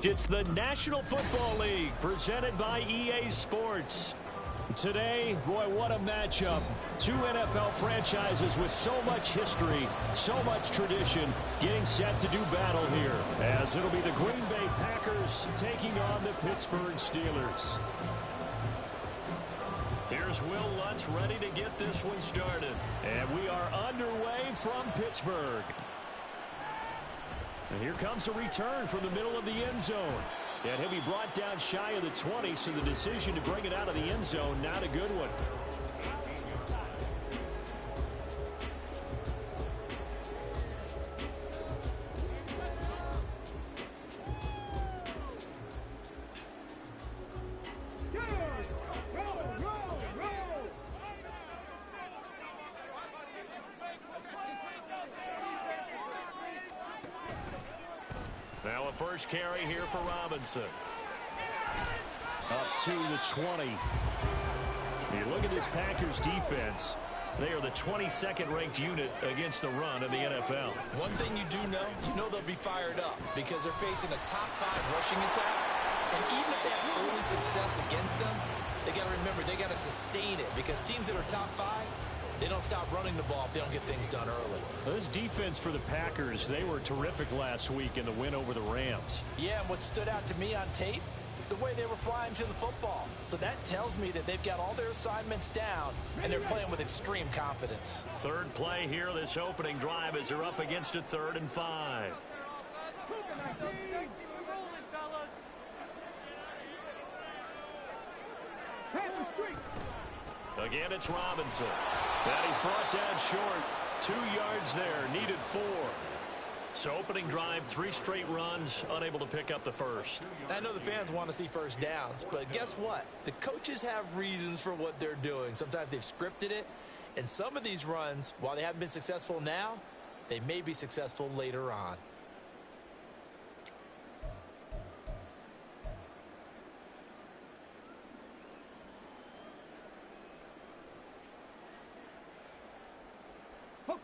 It's the National Football League presented by EA Sports. Today, boy, what a matchup. Two NFL franchises with so much history, so much tradition, getting set to do battle here, as it'll be the Green Bay Packers taking on the Pittsburgh Steelers. Here's Will Lutz ready to get this one started. And we are underway from Pittsburgh. And here comes a return from the middle of the end zone. And he'll be brought down shy of the 20, so the decision to bring it out of the end zone, not a good one. Now a first carry here for Robinson. Up to the 20. You look at this Packers defense. They are the 22nd ranked unit against the run in the NFL. One thing you do know, they'll be fired up because they're facing a top 5 rushing attack. And even if they have early success against them, they got to remember they got to sustain it because teams that are top 5, they don't stop running the ball if they don't get things done early. This defense for the Packers, they were terrific last week in the win over the Rams. Yeah, and what stood out to me on tape, the way they were flying to the football. So that tells me that they've got all their assignments down, and they're playing with extreme confidence. Third play here, this opening drive, as they're up against a 3rd and 5. Again, it's Robinson. And he's brought down short. 2 yards there, needed 4. So opening drive, 3 straight runs, unable to pick up the first. I know the fans want to see first downs, but guess what? The coaches have reasons for what they're doing. Sometimes they've scripted it, and some of these runs, while they haven't been successful now, they may be successful later on.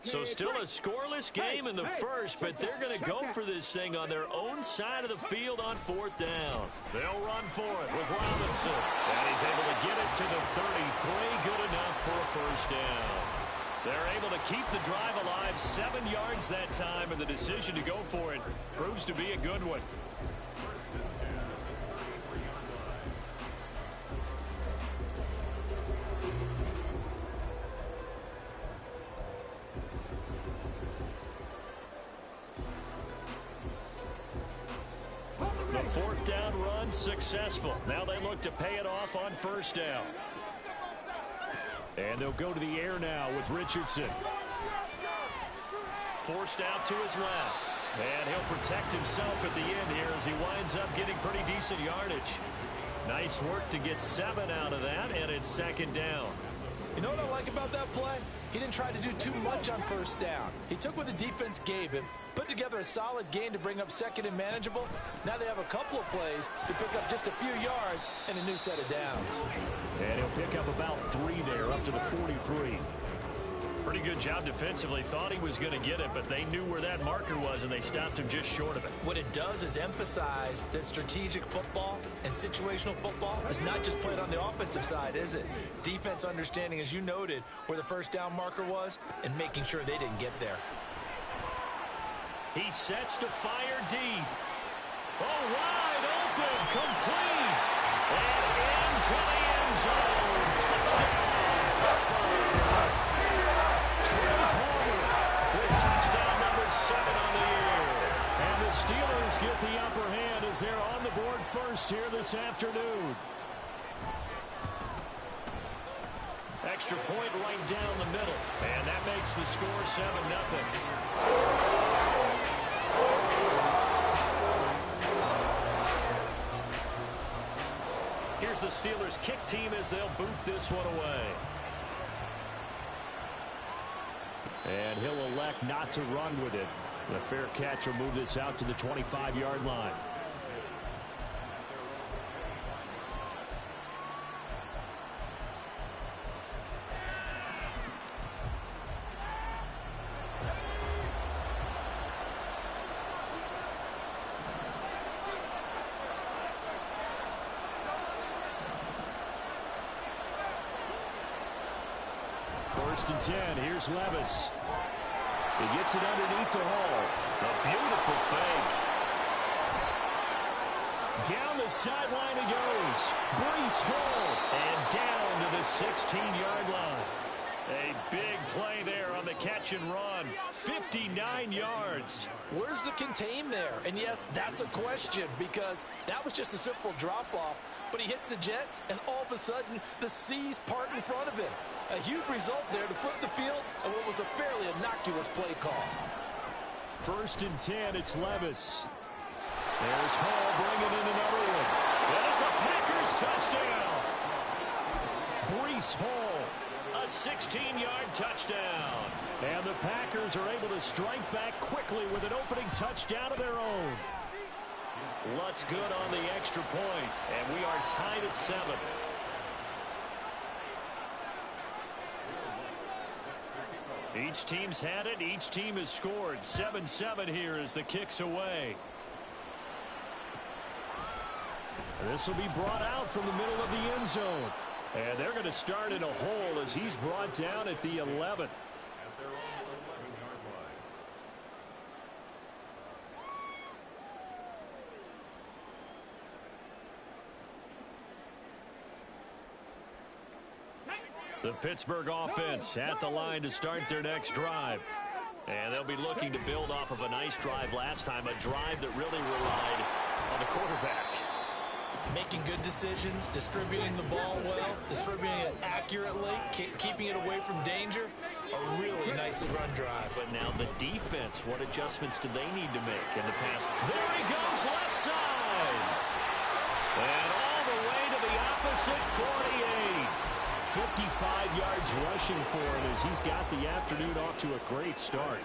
So still a scoreless game in the first, but they're going to go for this thing on their own side of the field on 4th down. They'll run for it with Robinson. And he's able to get it to the 33. Good enough for a first down. They're able to keep the drive alive, 7 yards that time, and the decision to go for it proves to be a good one. The 4th down run successful. Now they look to pay it off on 1st down. And they'll go to the air now with Richardson. Forced out to his left. And he'll protect himself at the end here as he winds up getting pretty decent yardage. Nice work to get 7 out of that, and it's 2nd down. You know what I like about that play? He didn't try to do too much on 1st down. He took what the defense gave him, put together a solid gain to bring up 2nd and manageable. Now they have a couple of plays to pick up just a few yards and a new set of downs. And he'll pick up about 3 there, up to the 43. Pretty good job defensively. Thought he was going to get it, but they knew where that marker was, and they stopped him just short of it. What it does is emphasize that strategic football and situational football is not just played on the offensive side, is it? Defense understanding, as you noted, where the 1st down marker was and making sure they didn't get there. He sets to fire deep. Oh, wide open, complete. And into the end zone. Touchdown, Pittsburgh. With touchdown number 7 on the year. And the Steelers get the upper hand as they're on the board first here this afternoon. Extra point right down the middle. And that makes the score 7-0. Here's the Steelers kick team as they'll boot this one away. And he'll elect not to run with it. The fair catch will move this out to the 25-yard line. First and 10. Here's Levis. He gets it underneath to Hall. A beautiful fake. Down the sideline he goes. Brees Hall. And down to the 16-yard line. A big play there on the catch and run. 59 yards. Where's the contain there? And yes, that's a question because that was just a simple drop-off. But he hits the Jets, and all of a sudden, the seas part in front of him. A huge result there to flip the field and what was a fairly innocuous play call. First and 10, it's Levis. There's Hall bringing in another one. And it's a Packers touchdown. Brees Hall, a 16-yard touchdown. And the Packers are able to strike back quickly with an opening touchdown of their own. Lutz good on the extra point, and we are tied at 7. Each team's had it. Each team has scored. 7-7 here as the kick's away. This will be brought out from the middle of the end zone. And they're going to start in a hole as he's brought down at the 11. The Pittsburgh offense at the line to start their next drive. And they'll be looking to build off of a nice drive last time, a drive that really relied on the quarterback. Making good decisions, distributing the ball well, distributing it accurately, keeping it away from danger. A really nicely run drive. But now the defense, what adjustments do they need to make in the pass? There he goes, left side. And all the way to the opposite 48. 55 yards rushing for him as he's got the afternoon off to a great start.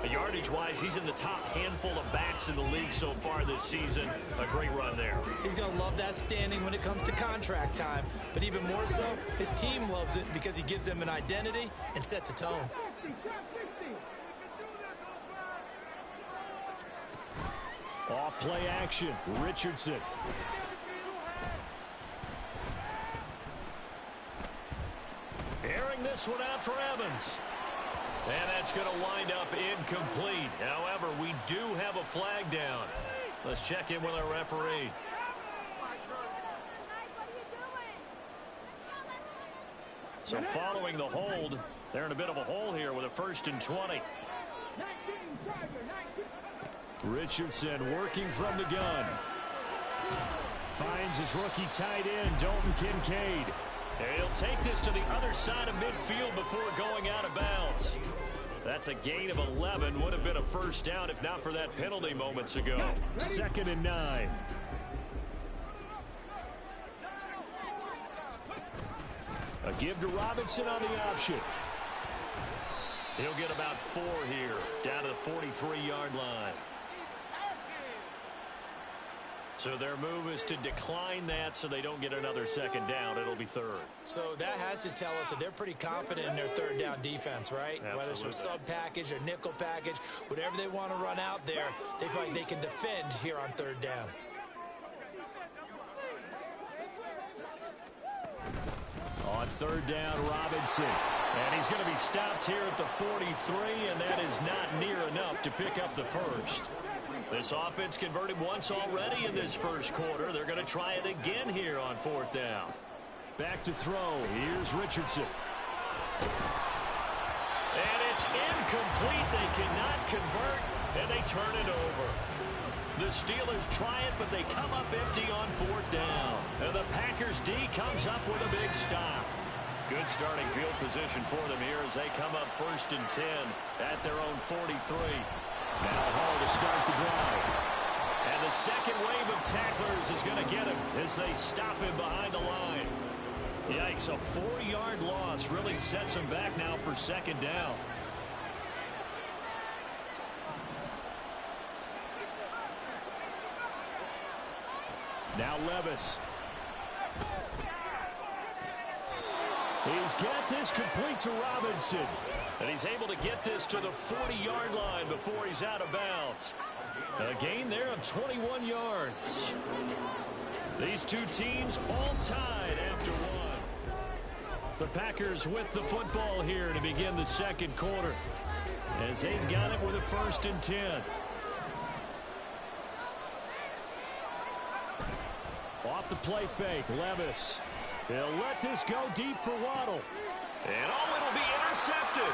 Yardage-wise, he's in the top handful of backs in the league so far this season. A great run there. He's going to love that standing when it comes to contract time. But even more so, his team loves it because he gives them an identity and sets a tone. Off play action, Richardson. Airing this one out for Evans. And that's going to wind up incomplete. However, we do have a flag down. Let's check in with our referee. So following the hold, they're in a bit of a hole here with a 1st and 20. Richardson working from the gun. Finds his rookie tight end, Dalton Kincaid. And he'll take this to the other side of midfield before going out of bounds. That's a gain of 11. Would have been a first down if not for that penalty moments ago. 2nd and 9. A give to Robinson on the option. He'll get about 4 here, down to the 43-yard line. So their move is to decline that so they don't get another 2nd down. It'll be 3rd. So that has to tell us that they're pretty confident in their 3rd down defense, right? Absolutely. Whether it's a sub package or nickel package, whatever they want to run out there, they feel like they can defend here on 3rd down. On 3rd down, Robinson. And he's going to be stopped here at the 43, and that is not near enough to pick up the first. This offense converted once already in this first quarter. They're going to try it again here on 4th down. Back to throw. Here's Richardson. And it's incomplete. They cannot convert, and they turn it over. The Steelers try it, but they come up empty on 4th down. And the Packers D comes up with a big stop. Good starting field position for them here as they come up 1st and 10 at their own 43. Now Hall to start the drive. And the second wave of tacklers is going to get him as they stop him behind the line. Yikes, a 4-yard loss really sets him back now for 2nd down. Now Levis. He's got this complete to Robinson. And he's able to get this to the 40-yard line before he's out of bounds. A gain there of 21 yards. These two teams all tied after one. The Packers with the football here to begin the second quarter, as they've got it with a 1st and 10. Off the play fake, Levis. They'll let this go deep for Waddle. And it'll be intercepted.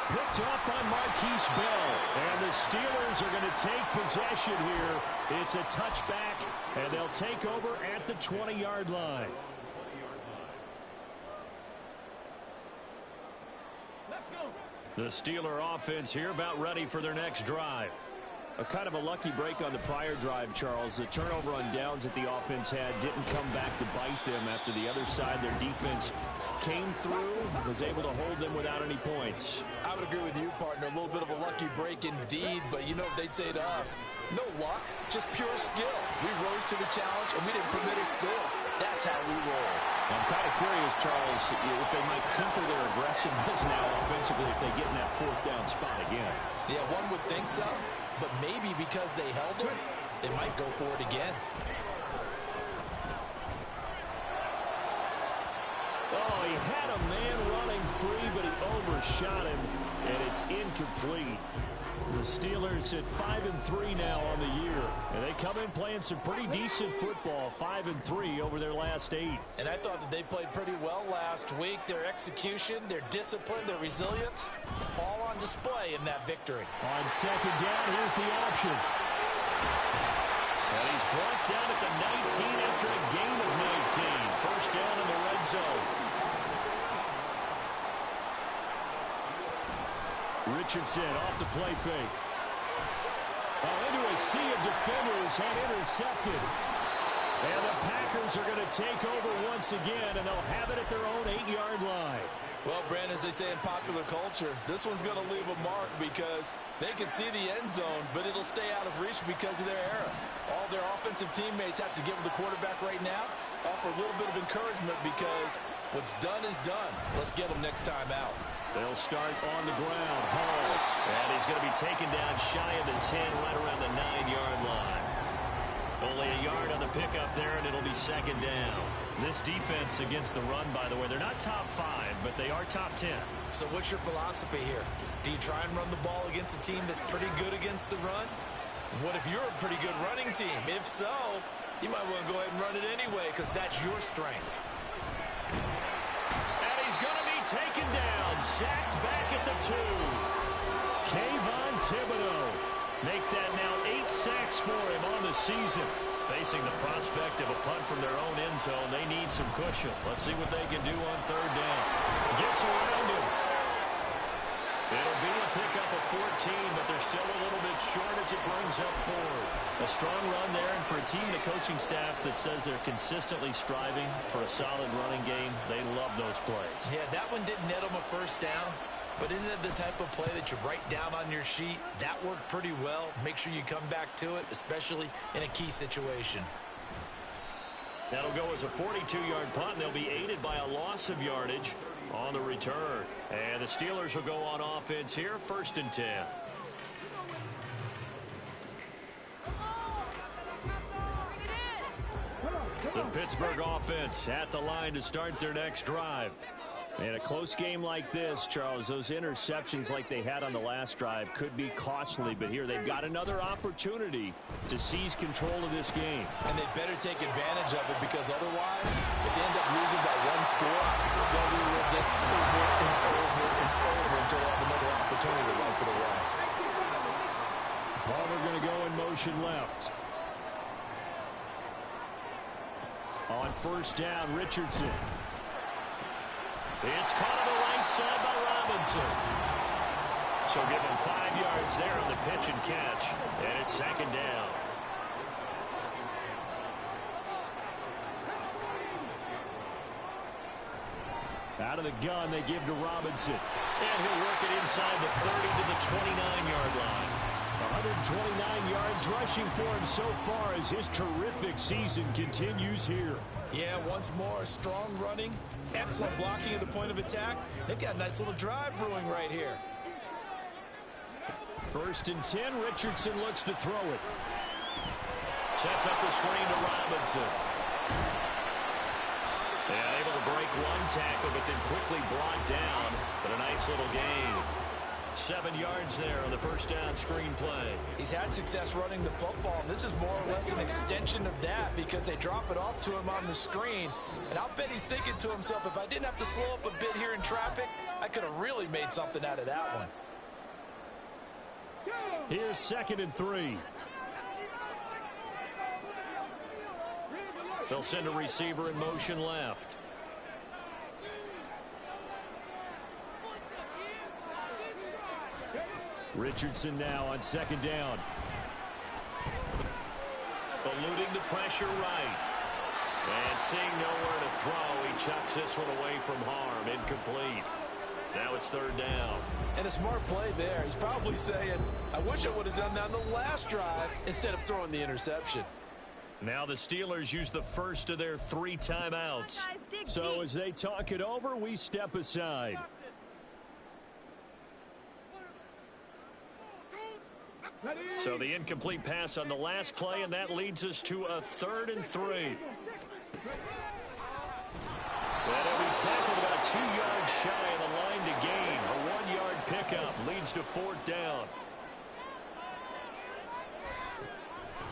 Picked up by Marquise Bell. And the Steelers are going to take possession here. It's a touchback, and they'll take over at the 20-yard line. The Steeler offense here about ready for their next drive. A kind of a lucky break on the prior drive, Charles. The turnover on downs that the offense had didn't come back to bite them after the other side. Their defense came through, was able to hold them without any points. I would agree with you, partner. A little bit of a lucky break indeed, but you know what they'd say to us? No luck, just pure skill. We rose to the challenge, and we didn't permit a score. That's how we roll. I'm kind of curious, Charles, if they might temper their aggressiveness now offensively if they get in that 4th down spot again. Yeah, one would think so, but maybe because they held it, they might go for it again. Oh, he had a man running free, but he overshot him, and it's incomplete. The Steelers at 5-3 now on the year, and they come in playing some pretty decent football, 5-3 over their last 8. And I thought that they played pretty well last week. Their execution, their discipline, their resilience, all on display in that victory. On 2nd down, here's the option. And he's brought down at the 19 after a gain of 19. 1st down in the red zone. Richardson off the play fake. Into a sea of defenders and intercepted. And the Packers are going to take over once again, and they'll have it at their own 8-yard line. Well, Brandon, as they say in popular culture, this one's going to leave a mark because they can see the end zone, but it'll stay out of reach because of their error. All their offensive teammates have to give the quarterback right now, offer a little bit of encouragement because what's done is done. Let's get them next time out. They'll start on the ground. Hall. And he's going to be taken down shy of the 10, right around the 9-yard line. Only a yard on the pickup there, and it'll be 2nd down. This defense against the run, by the way, they're not top 5, but they are top 10. So what's your philosophy here? Do you try and run the ball against a team that's pretty good against the run? What if you're a pretty good running team? If so, you might want to go ahead and run it anyway because that's your strength. And he's going to be taken down, sacked back at the 2. Kayvon Thibodeau. Make that now 8 sacks for him on the season. Facing the prospect of a punt from their own end zone, they need some cushion. Let's see what they can do on 3rd down. Gets around him. It'll be a pickup of 14, but they're still a little bit short as it brings up 4th. A strong run there, and for a team, the coaching staff that says they're consistently striving for a solid running game, they love those plays. Yeah, that one didn't net them a 1st down. But isn't it the type of play that you write down on your sheet? That worked pretty well. Make sure you come back to it, especially in a key situation. That'll go as a 42-yard punt. They'll be aided by a loss of yardage on the return. And the Steelers will go on offense here, 1st and 10. The Pittsburgh offense at the line to start their next drive. In a close game like this, Charles, those interceptions like they had on the last drive could be costly, but here they've got another opportunity to seize control of this game. And they better take advantage of it because otherwise, if they end up losing by 1 score, they'll relive this over and over and over until they have another opportunity to wipe it away. Palmer going to go in motion left. On 1st down, Richardson. It's caught on the right side by Robinson. So give him 5 yards there on the pitch and catch. And it's 2nd down. Out of the gun, they give to Robinson. And he'll work it inside the 30 to the 29-yard line. 129 yards rushing for him so far as his terrific season continues here. Yeah, once more, strong running, excellent blocking at the point of attack. They've got a nice little drive brewing right here. 1st and 10, Richardson looks to throw it. Sets up the screen to Robinson. Yeah, able to break one tackle, but then quickly brought down. But a nice little gain. 7 yards there on the first down screen play. He's had success running the football, and this is more or less an extension of that because they drop it off to him on the screen. And I'll bet he's thinking to himself, if I didn't have to slow up a bit here in traffic, I could have really made something out of that one. Here's 2nd and 3. They'll send a receiver in motion left. Richardson now on 2nd down. Eluding the pressure right. And seeing nowhere to throw, he chucks this one away from harm. Incomplete. Now it's 3rd down. And a smart play there. He's probably saying, I wish I would have done that on the last drive instead of throwing the interception. Now the Steelers use the first of their 3 timeouts. So as they talk it over, we step aside. So the incomplete pass on the last play, and that leads us to a 3rd and 3. And he'll be tackled about 2 yards shy of the line to gain. A 1-yard pickup leads to 4th down.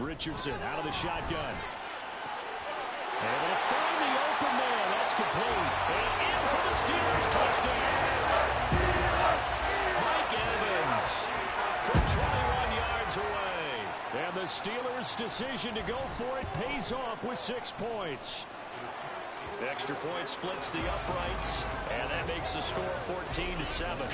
Richardson out of the shotgun. Able to find the open man. That's complete. And in for the Steelers touchdown. Mike Evans from 21 yards away. And the Steelers' decision to go for it pays off with 6 points. The extra point splits the uprights, and that makes the score 14-7.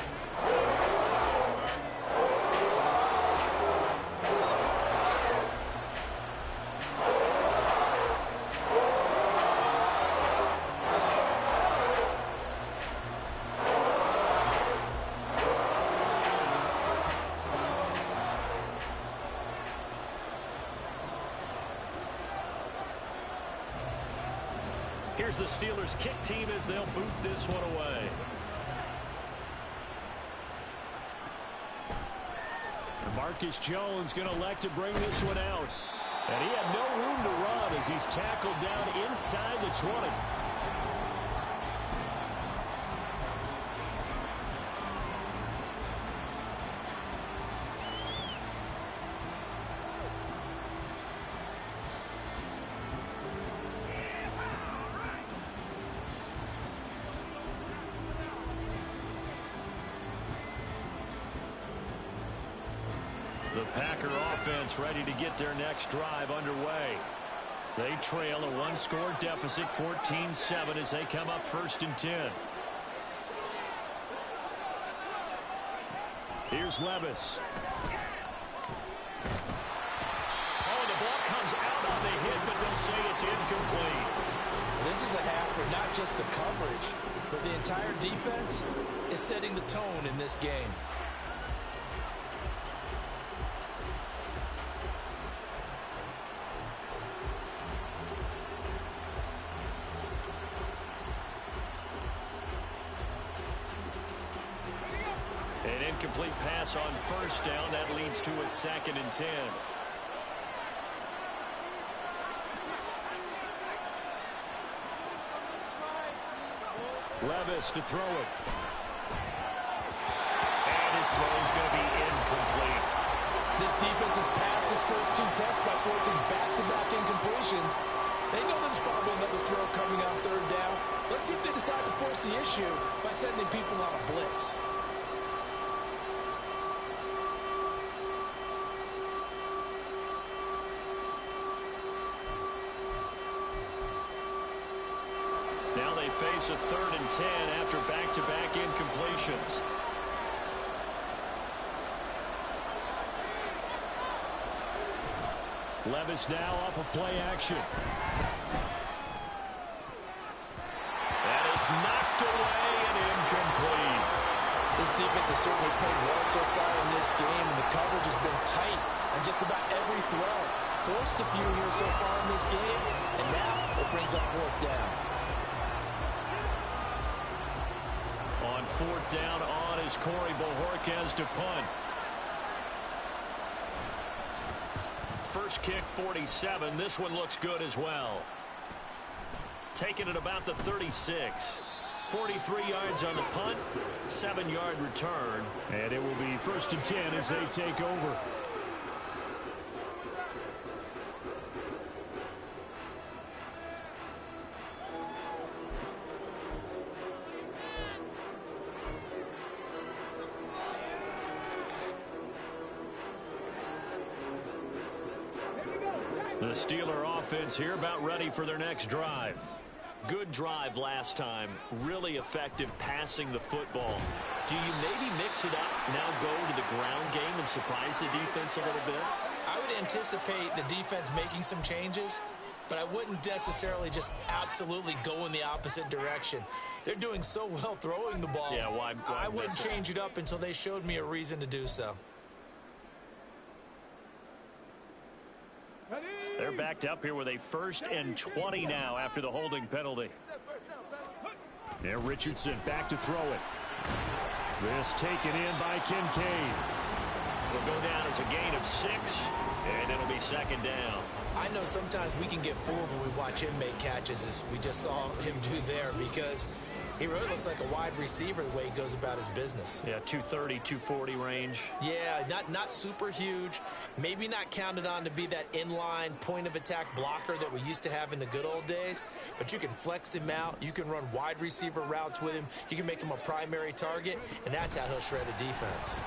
Here's the Steelers kick team as they'll boot this one away. Marcus Jones going to elect to bring this one out. And he had no room to run as he's tackled down inside the 20. The Packer offense ready to get their next drive underway. They trail a 1-score deficit, 14-7, as they come up 1st and 10. Here's Levis. Oh, the ball comes out on the hit, but they'll say it's incomplete. This is a half where not just the coverage, but the entire defense is setting the tone in this game. An incomplete pass on 1st down. That leads to a 2nd and 10. Levis to throw it. And his throw is going to be incomplete. This defense has passed its first 2 tests by forcing back-to-back incompletions. They know there's probably another throw coming on 3rd down. Let's see if they decide to force the issue by sending people on a blitz. Now they face a 3rd and 10 after back-to-back incompletions. Levis now off of play action. And it's knocked away and incomplete. This defense has certainly played well so far in this game, and the coverage has been tight on just about every throw. Forced a few here so far in this game, and now it brings up 4th down. On 4th down, on is Corey Bojorquez to punt. First kick, 47. This one looks good as well. taken at about the 36. 43 yards on the punt, 7-yard return. And it will be 1st and 10 as they take over. The Steeler offense here about ready for their next drive. Good drive last time. Really effective passing the football. Do you maybe mix it up, now go to the ground game and surprise the defense a little bit? I would anticipate the defense making some changes, but I wouldn't necessarily just absolutely go in the opposite direction. They're doing so well throwing the ball. Yeah, why I wouldn't change it up until they showed me a reason to do so. They're backed up here with a 1st and 20 now after the holding penalty. And Richardson back to throw it. This taken in by Kincaid. It'll go down as a gain of 6, and it'll be 2nd down. I know sometimes we can get fooled when we watch him make catches, as we just saw him do there, because he really looks like a wide receiver the way he goes about his business. Yeah, 230, 240 range. Yeah, not super huge. Maybe not counted on to be that inline point-of-attack blocker that we used to have in the good old days. But you can flex him out. You can run wide receiver routes with him. You can make him a primary target, and that's how he'll shred a defense.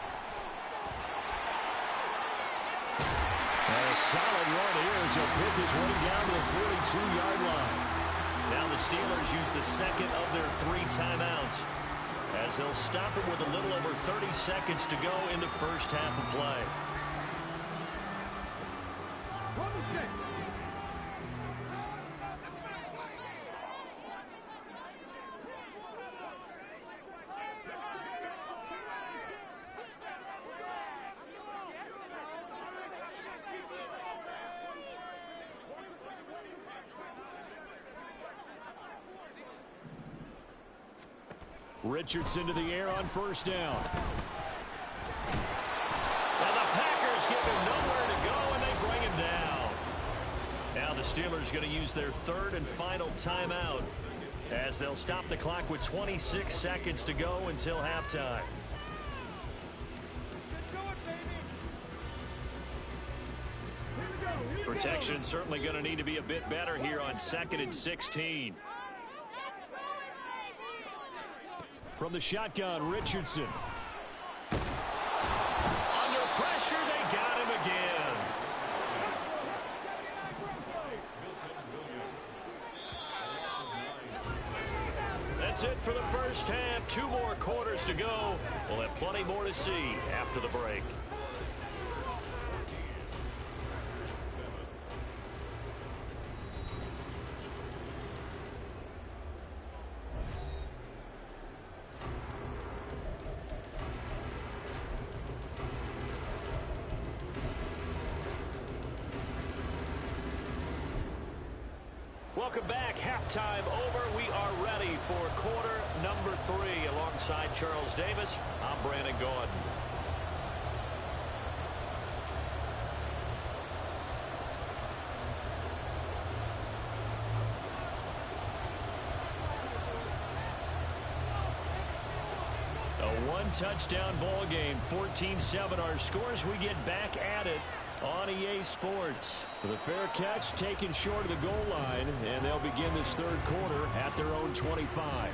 A solid run here as he'll pick his way down to the 42-yard line. Now the Steelers use the 2nd of their 3 timeouts as they'll stop it with a little over 30 seconds to go in the first half of play. Richardson to the air on 1st down. And the Packers give him nowhere to go, and they bring him down. Now the Steelers going to use their 3rd and final timeout as they'll stop the clock with 26 seconds to go until halftime. Protection certainly going to need to be a bit better here on 2nd and 16. From the shotgun, Richardson. Under pressure, they got him again. That's it for the first half. 2 more quarters to go. We'll have plenty more to see after the break. Welcome back. Halftime over. We are ready for quarter number 3. Alongside Charles Davis, I'm Brandon Gordon. A 1-touchdown ball game. 14-7 our scores. We get back at it on EA Sports. The fair catch taken short of the goal line, and they'll begin this 3rd quarter at their own 25.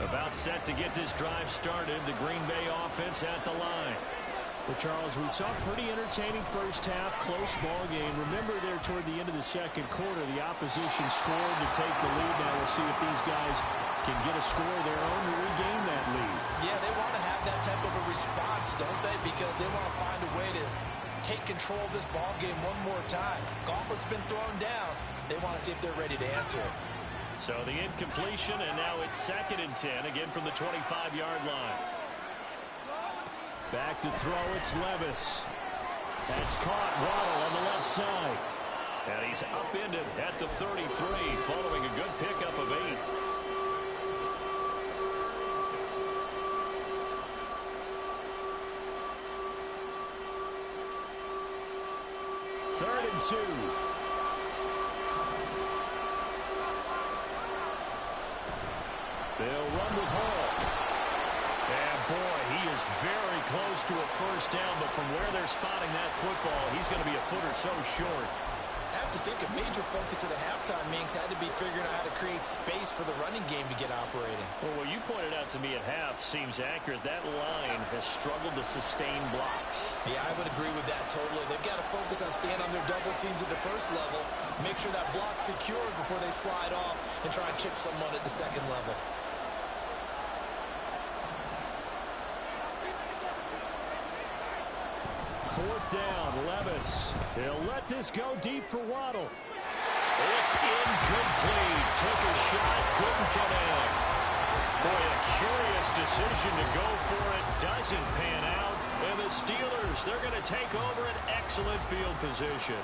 About set to get this drive started. The Green Bay offense at the line. Well, Charles, we saw a pretty entertaining first half, close ball game. Remember there toward the end of the 2nd quarter, the opposition scored to take the lead. Now we'll see if these guys can get a score of their own to regain that lead. Yeah, they want to have that type of a response, don't they? Because they want to find a way to take control of this ball game one more time. Gauntlet's been thrown down. They want to see if they're ready to answer it. So the incompletion, and now it's 2nd and 10, again from the 25-yard line. Back to throw, it's Levis. That's caught. Waddle on the left side. And he's upended at the 33 following a good pickup of 8. Third and 2. They'll run with Hall. And boy, he is very close to a first down, but from where they're spotting that football, he's going to be a foot or so short. I have to think a major focus of the halftime meetings had to be figuring out how to create space for the running game to get operating. Well, what you pointed out to me at half seems accurate. That line has struggled to sustain blocks. Yeah, I would agree with that totally. They've got to focus on staying on their double teams at the first level, make sure that block's secured before they slide off and try and chip someone at the second level. Fourth down, Levis. He'll let this go deep for Waddle. It's incomplete. Took a shot, couldn't connect. Boy, a curious decision to go for it. Doesn't pan out. And the Steelers, they're going to take over an excellent field position.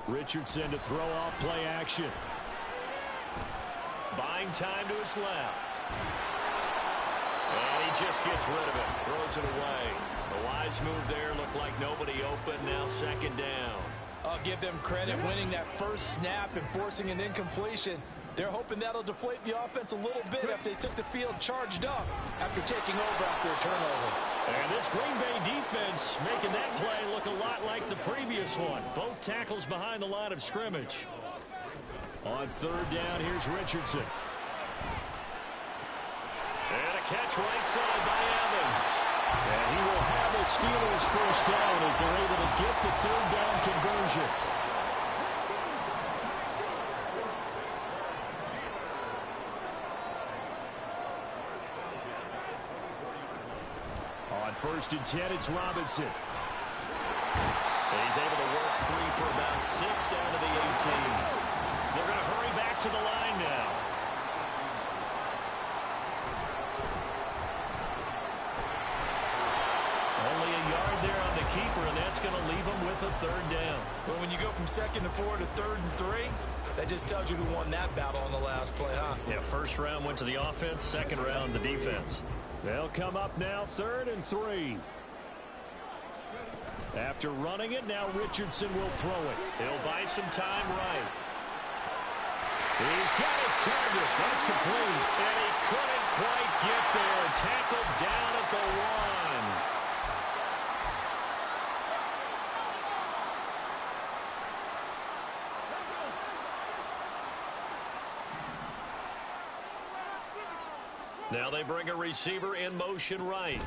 Richardson to throw off play action. Buying time to his left. And he just gets rid of it. Throws it away. The wise move there. Looked like nobody open. Now second down. I'll give them credit winning that first snap and forcing an incompletion. They're hoping that'll deflate the offense a little bit after they took the field charged up after taking over after a turnover. And this Green Bay defense making that play look a lot like the previous one. Both tackles behind the line of scrimmage. On third down, here's Richardson. And a catch right side by Evans. And he will have the Steelers first down as they're able to get the third down conversion. On first and 10, it's Robinson. And he's able to work 3 for about 6 down to the 18. They're going to hurry back to the line now. Only a yard there on the keeper, and that's going to leave them with a third down. Well, when you go from 2nd and 4 to 3rd and 3, that just tells you who won that battle on the last play, huh? Yeah, first round went to the offense, second round the defense. They'll come up now, 3rd and 3. After running it, now Richardson will throw it. He'll buy some time right. He's got his target. That's complete. And he couldn't quite get there. Tackled down at the 1. Now they bring a receiver in motion right.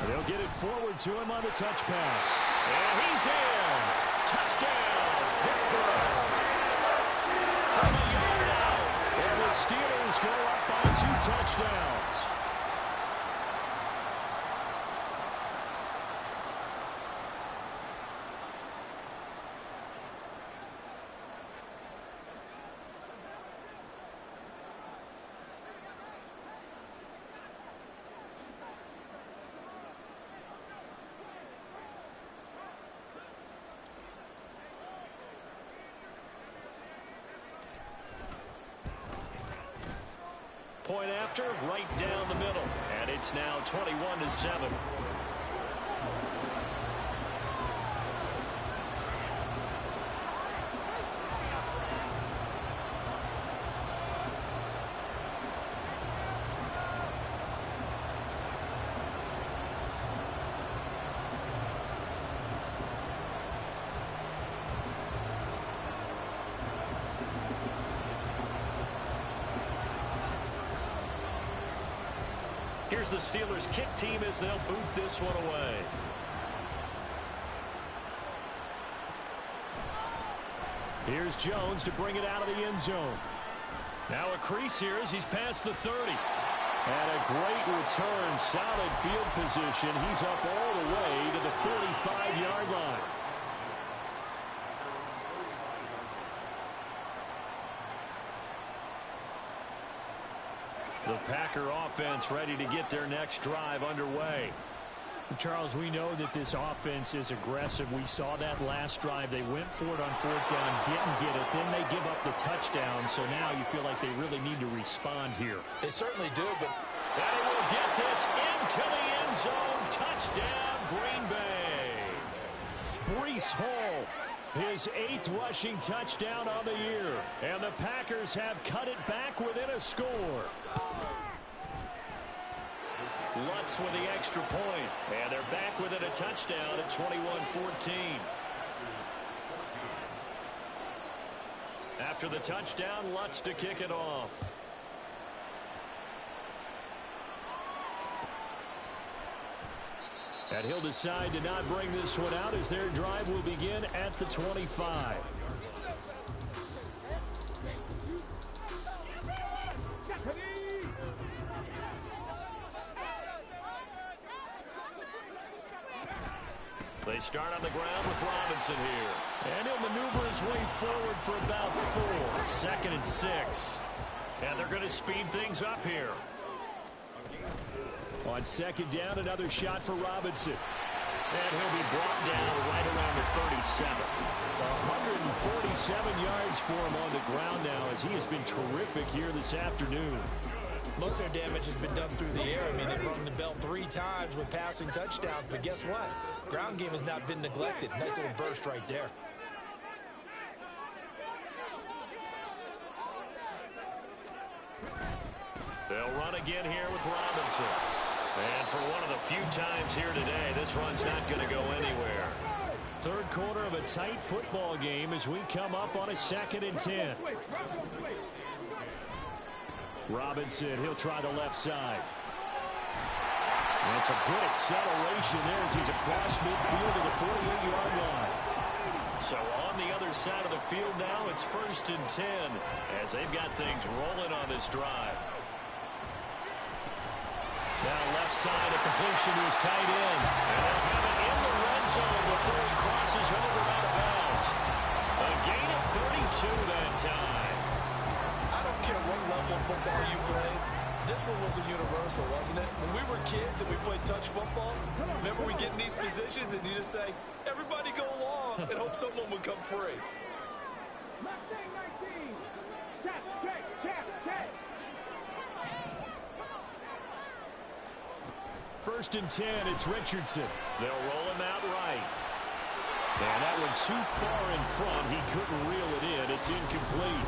They'll get it forward to him on the touch pass. And he's in. Touchdown, Pittsburgh. From a yard out. And the Steelers go up by 2 touchdowns. Point after, right down the middle. And it's now 21-7. Here's the Steelers kick team as they'll boot this one away. Here's Jones to bring it out of the end zone. Now a crease here as he's past the 30. And a great return, solid field position. He's up all the way to the 45-yard line. The Packer offense ready to get their next drive underway. Charles, we know that this offense is aggressive. We saw that last drive. They went for it on 4th down, didn't get it. Then they give up the touchdown. So now you feel like they really need to respond here. They certainly do, but... And he will get this into the end zone. Touchdown, Green Bay. Breece Hall, his 8th rushing touchdown on the year. And the Packers have cut it back within a score. Lutz with the extra point. And they're back within a touchdown at 21-14. After the touchdown, Lutz to kick it off. And he'll decide to not bring this one out as their drive will begin at the 25. They start on the ground with Robinson here. And he'll maneuver his way forward for about 4. 2nd and 6. And they're going to speed things up here. On 2nd down, another shot for Robinson. And he'll be brought down right around the 37. 147 yards for him on the ground now as he has been terrific here this afternoon. Most of their damage has been done through the air. I mean, they've rung the bell 3 times with passing touchdowns, but guess what? Ground game has not been neglected. Nice little burst right there. They'll run again here with Robinson. And for one of the few times here today, this run's not going to go anywhere. 3rd quarter of a tight football game as we come up on a 2nd and 10. Robinson, he'll try the left side. That's a good acceleration there as he's across midfield to the 48-yard line. So on the other side of the field now, it's 1st and 10 as they've got things rolling on this drive. Now left side, a completion to his tight end. And they'll have it in the red zone before he crosses over out of bounds. A gain of 32 that time. I don't care what level of football you play. This one was a universal, wasn't it? When we were kids and we played touch football, remember we get in these positions and you just say, everybody go along and hope someone would come free. 1st and 10, it's Richardson. They'll roll him out right. And that one too far in front. He couldn't reel it in. It's incomplete.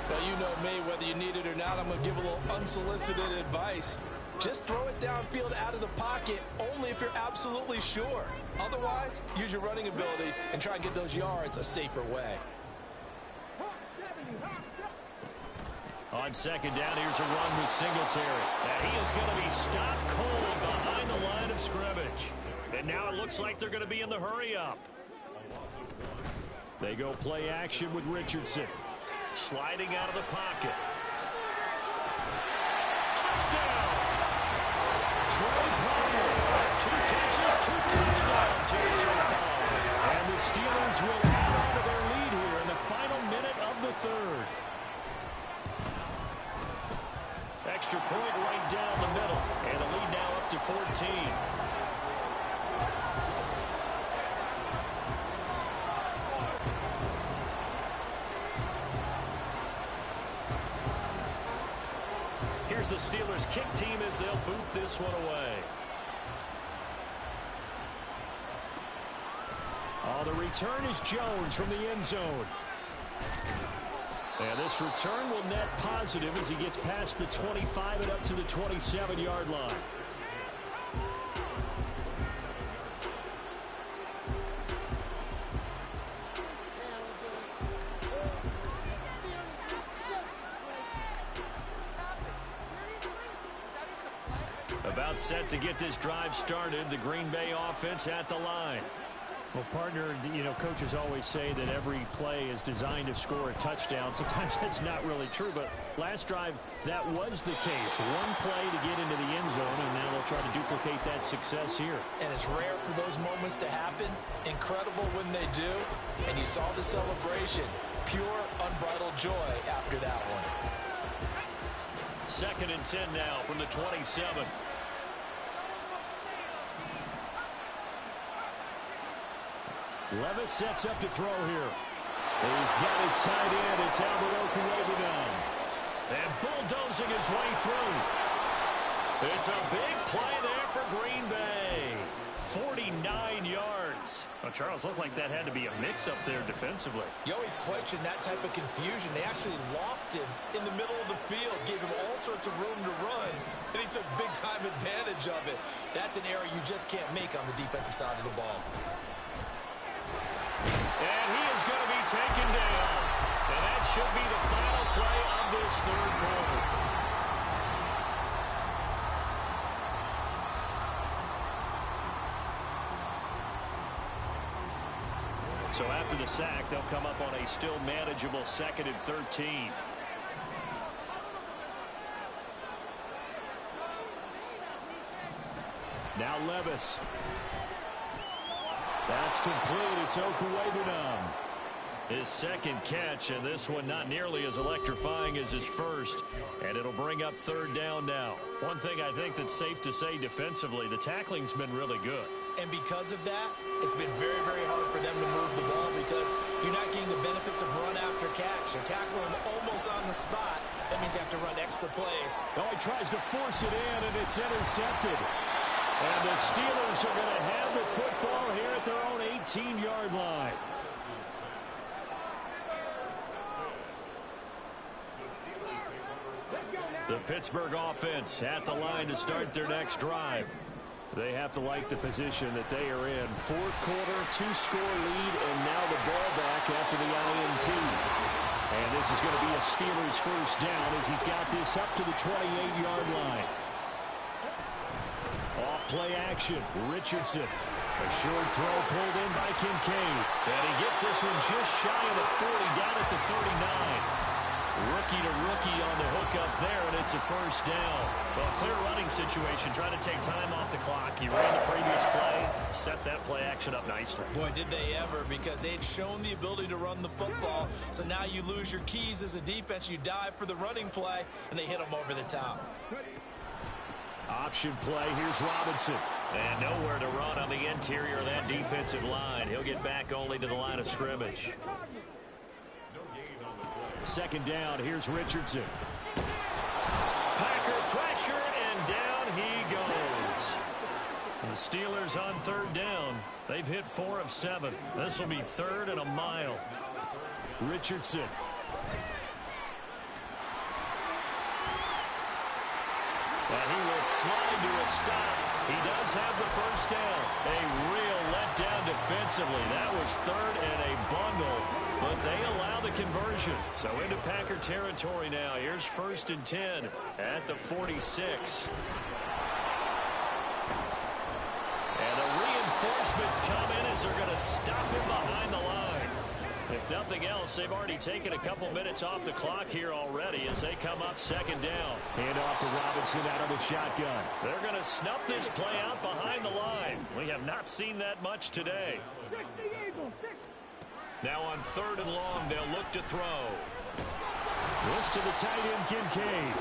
Well, you know me, whether you need it or not, I'm going to give a little unsolicited advice. Just throw it downfield out of the pocket, only if you're absolutely sure. Otherwise, use your running ability and try and get those yards a safer way. On 2nd down, here's a run with Singletary. And he is going to be stopped cold behind the line of scrimmage. And now it looks like they're going to be in the hurry-up. They go play action with Richardson. Sliding out of the pocket. Touchdown! Troy Palmer. 2 catches, 2 touchdowns here so far. And the Steelers will add on to their lead here in the final minute of the 3rd. Extra point right down the middle. And the lead now up to 14. Here's the Steelers kick team as they'll boot this one away. Oh, the return is Jones from the end zone. And this return will net positive as he gets past the 25 and up to the 27-yard line. About set to get this drive started. The Green Bay offense at the line. Well, partner, you know, coaches always say that every play is designed to score a touchdown. Sometimes that's not really true, but last drive, that was the case. One play to get into the end zone, and now they'll try to duplicate that success here. And it's rare for those moments to happen. Incredible when they do. And you saw the celebration. Pure, unbridled joy after that one. 2nd and 10 now from the 27. Levis sets up to throw here. He's got his tight end. It's Albert Okuwebunam. And bulldozing his way through. It's a big play there for Green Bay. 49 yards. Well, Charles, looked like that had to be a mix-up there defensively. You always question that type of confusion. They actually lost him in the middle of the field, gave him all sorts of room to run, and he took big-time advantage of it. That's an error you just can't make on the defensive side of the ball. And he is going to be taken down. And that should be the final play of this third quarter. So after the sack, they'll come up on a still manageable 2nd and 13. Now Levis. That's complete. It's Okuwebunam. His second catch, and this one not nearly as electrifying as his first. And it'll bring up 3rd down now. One thing I think that's safe to say defensively, the tackling's been really good. And because of that, it's been very, very hard for them to move the ball because you're not getting the benefits of run after catch. You're tackling them almost on the spot. That means you have to run extra plays. Oh, he tries to force it in, and it's intercepted. And the Steelers are going to have the football here at their own 18-yard line. The Pittsburgh offense at the line to start their next drive. They have to like the position that they are in. 4th quarter, 2-score lead, and now the ball back after the INT. And this is going to be a Steelers first down as he's got this up to the 28-yard line. Off play action, Richardson. A short throw pulled in by Kincaid. And he gets this one just shy of the 40, down at the 39. Rookie to rookie on the hook up there, and it's a first down. Well, clear running situation, trying to take time off the clock. He ran the previous play, set that play action up nicely. Boy, did they ever, because they'd shown the ability to run the football. So now you lose your keys as a defense. You dive for the running play, and they hit them over the top. Option play, here's Robinson. And nowhere to run on the interior of that defensive line. He'll get back only to the line of scrimmage. 2nd down, here's Richardson. Packer pressure, and down he goes. The Steelers on 3rd down. They've hit 4 of 7. This will be 3rd and a mile. Richardson. And he will slide to a stop. He does have the first down. A real letdown defensively. That was 3rd and a bundle, but they allow the conversion. So into Packer territory now. Here's 1st and 10 at the 46. And the reinforcements come in as they're going to stop him behind the line. If nothing else, they've already taken a couple minutes off the clock here already as they come up 2nd down. Hand off to Robinson out of the shotgun. They're going to snuff this play out behind the line. We have not seen that much today. Now on 3rd and long, they'll look to throw. This to the tight end, Kincaid.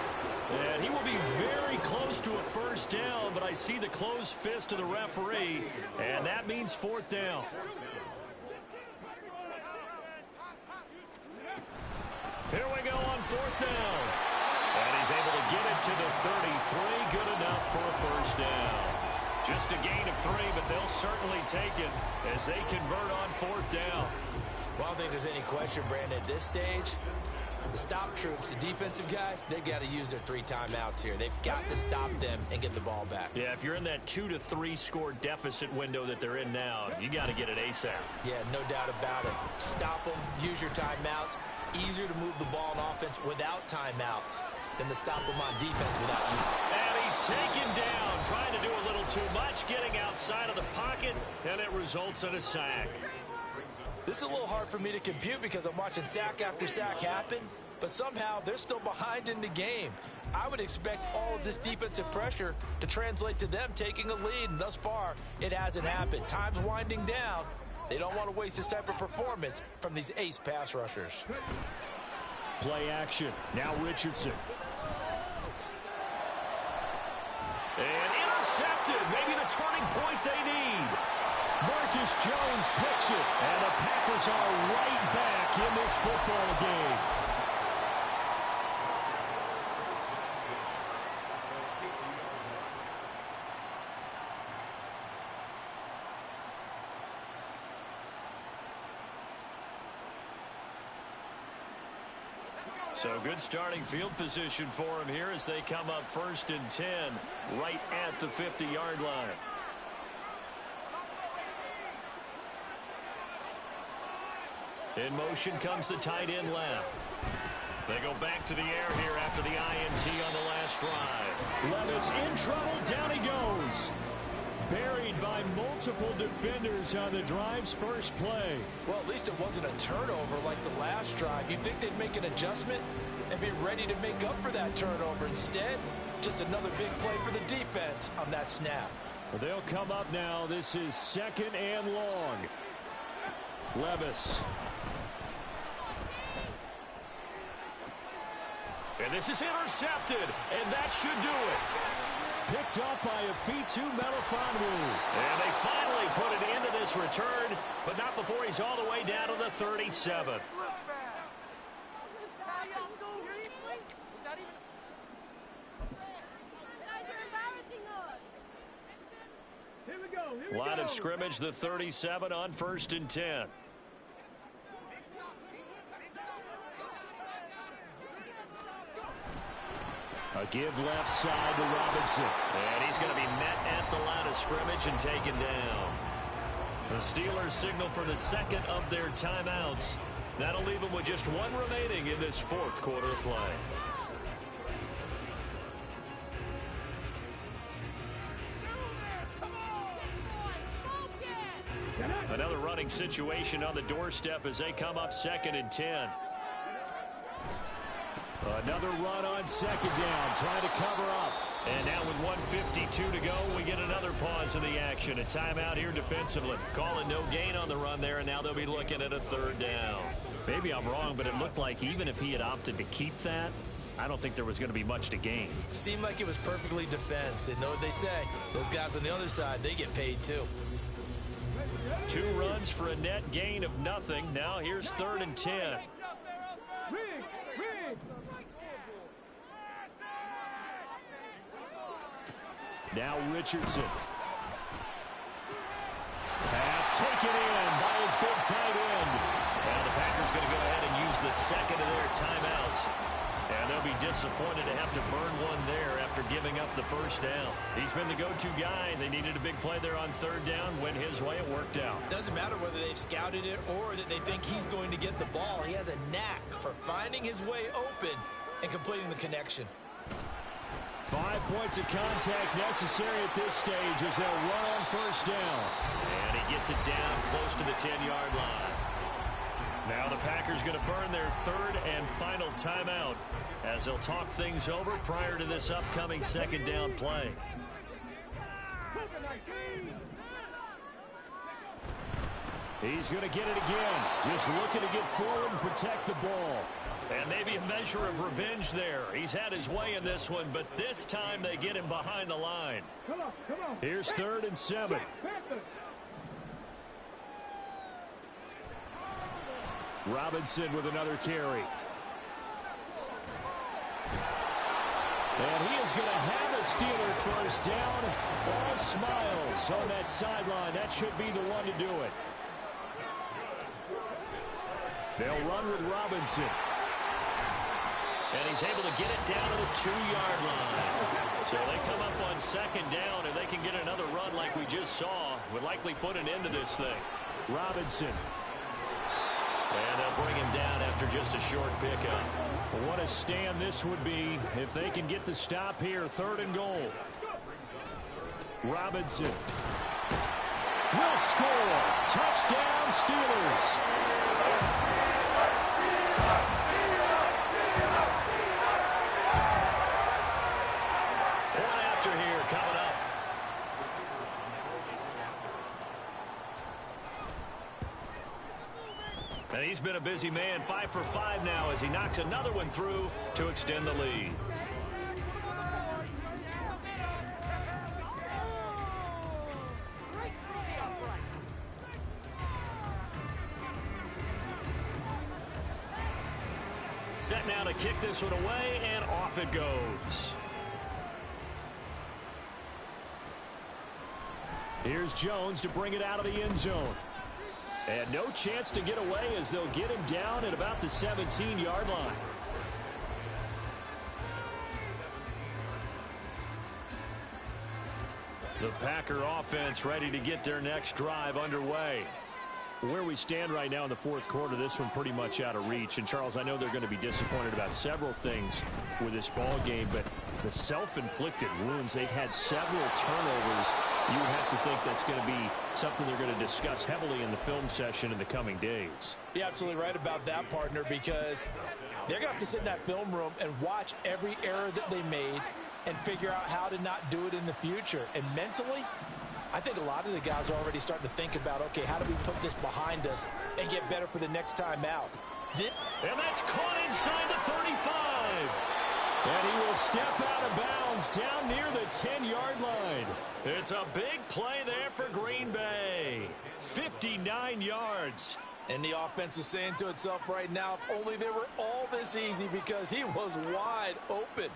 And he will be very close to a first down, but I see the closed fist of the referee, and that means 4th down. Here we go on 4th down. And he's able to get it to the 33. Good enough for a first down. Just a gain of 3, but they'll certainly take it as they convert on 4th down. Well, I don't think there's any question, Brandon, at this stage. The stop troops, the defensive guys, they've got to use their 3 timeouts here. They've got to stop them and get the ball back. Yeah, if you're in that 2 to 3 score deficit window that they're in now, you got to get it ASAP. Yeah, no doubt about it. Stop them, use your timeouts. Easier to move the ball on offense without timeouts than to stop them on defense without using. And he's taken down, trying to do a little too much, getting outside of the pocket, and it results in a sack. This is a little hard for me to compute because I'm watching sack after sack happen, but somehow they're still behind in the game. I would expect all of this defensive pressure to translate to them taking a lead, and thus far, it hasn't happened. Time's winding down. They don't want to waste this type of performance from these ace pass rushers. Play action. Now Richardson. turning point they need. Marcus Jones picks it, and the Packers are right back in this football game. So good starting field position for him here as they come up 1st and 10 right at the 50-yard line. In motion comes the tight end left. They go back to the air here after the INT on the last drive. Levis in trouble. Down he goes. Buried by multiple defenders on the drive's first play. Well, at least it wasn't a turnover like the last drive. You'd think they'd make an adjustment and be ready to make up for that turnover. Instead, just another big play for the defense on that snap. Well, they'll come up now. This is 2nd and long. Levis. And this is intercepted, and that should do it. Picked up by Afitu Melifonwu. And they finally put it into this return, but not before he's all the way down to the 37. Line of scrimmage, the 37 on 1st and 10. A give left side to Robinson. And he's going to be met at the line of scrimmage and taken down. The Steelers signal for the second of their timeouts. That'll leave them with just one remaining in this 4th quarter of play. Another running situation on the doorstep as they come up 2nd and 10. Another run on 2nd down, trying to cover up. And now with 1:52 to go, we get another pause in the action. A timeout here defensively. Calling no gain on the run there, and now they'll be looking at a 3rd down. Maybe I'm wrong, but it looked like even if he had opted to keep that, I don't think there was going to be much to gain. Seemed like it was perfectly defense. And know what they say. Those guys on the other side, they get paid too. 2 runs for a net gain of nothing. Now here's 3rd and 10. Now Richardson. Pass taken in by his big tight end. And the Packers going to go ahead and use the second of their timeouts. And they'll be disappointed to have to burn one there after giving up the 1st down. He's been the go-to guy. They needed a big play there on 3rd down. Went his way. It worked out. Doesn't matter whether they've scouted it or that they think he's going to get the ball. He has a knack for finding his way open and completing the connection. 5 points of contact necessary at this stage as they'll run on 1st down. And he gets it down close to the 10-yard line. Now the Packers going to burn their 3rd and final timeout as they'll talk things over prior to this upcoming 2nd down play. He's going to get it again. Just looking to get forward and protect the ball. And maybe a measure of revenge there. He's had his way in this one, but this time they get him behind the line. Come on. Here's 3rd and 7. Robinson with another carry. And he is going to have a Steeler 1st down. All smiles on that sideline. That should be the one to do it. They'll run with Robinson. And he's able to get it down to the 2-yard line. So they come up on 2nd down, and they can get another run like we just saw. Would likely put an end to this thing. Robinson. And they'll bring him down after just a short pickup. Well, what a stand this would be if they can get the stop here. 3rd and goal. Robinson will score. Touchdown, Steelers. And he's been a busy man, 5 for 5 now as he knocks another one through to extend the lead. this one away, and off it goes. Here's Jones to bring it out of the end zone. And no chance to get away as they'll get him down at about the 17-yard line. The Packer offense ready to get their next drive underway. Where we stand right now in the fourth quarter, this one pretty much out of reach. And, Charles, I know they're going to be disappointed about several things with this ball game, but the self-inflicted wounds, they've had several turnovers. You would have to think that's going to be something they're going to discuss heavily in the film session in the coming days. You're absolutely right about that, partner, because they're going to have to sit in that film room and watch every error that they made and figure out how to not do it in the future. And mentally, I think a lot of the guys are already starting to think about, okay, how do we put this behind us and get better for the next time out? And that's caught inside the 35. And he will step out of bounds down near the 10-yard line. It's a big play there for Green Bay. 59 yards. And the offense is saying to itself right now, if only they were all this easy, because he was wide open.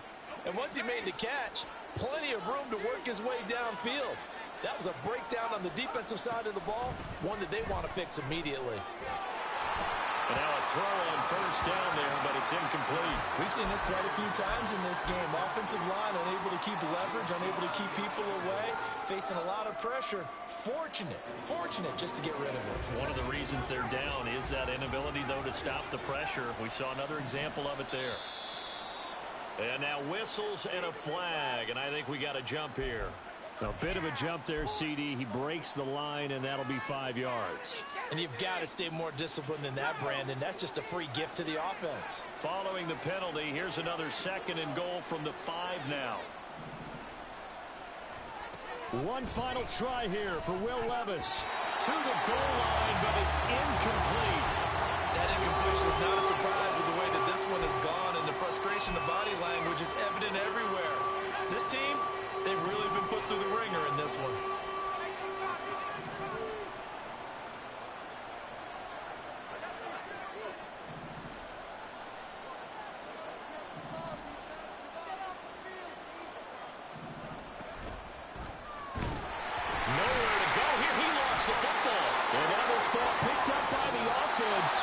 And once he made the catch, plenty of room to work his way downfield. That was a breakdown on the defensive side of the ball, one that they want to fix immediately. And now a throw on first down there, but it's incomplete. We've seen this quite a few times in this game. Offensive line unable to keep leverage, unable to keep people away, facing a lot of pressure. Fortunate just to get rid of it. One of the reasons they're down is that inability, though, to stop the pressure. We saw another example of it there. And now whistles and a flag, and I think we got a jump here. A bit of a jump there, CD. He breaks the line, and that'll be 5 yards. And you've got to stay more disciplined than that, Brandon. That's just a free gift to the offense. Following the penalty, here's another 2nd and goal from the 5 now. One final try here for Will Levis. To the goal line, but it's incomplete. That incompletion is not a surprise with the way that this one has gone, and the frustration of body language is evident everywhere. This team, they've really been put through the ringer in this one. Nowhere to go here. He lost the football. And now this ball picked up by the offense.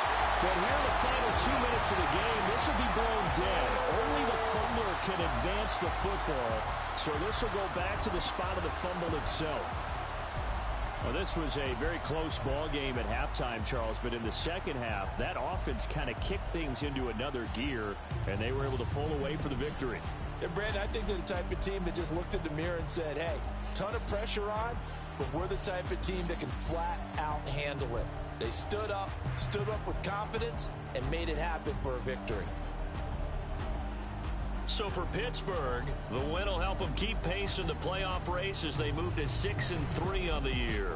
But here in the final 2 minutes of the game, this will be blown dead. Only the fumbler can advance the football. So this will go back to the spot of the fumble itself. Well, this was a very close ball game at halftime, Charles, but in the second half, that offense kind of kicked things into another gear, and they were able to pull away for the victory. And, Brandon, I think they're the type of team that just looked in the mirror and said, hey, ton of pressure on, but we're the type of team that can flat out handle it. They stood up with confidence, and made it happen for a victory. So for Pittsburgh, the win will help them keep pace in the playoff race as they move to 6-3 on the year.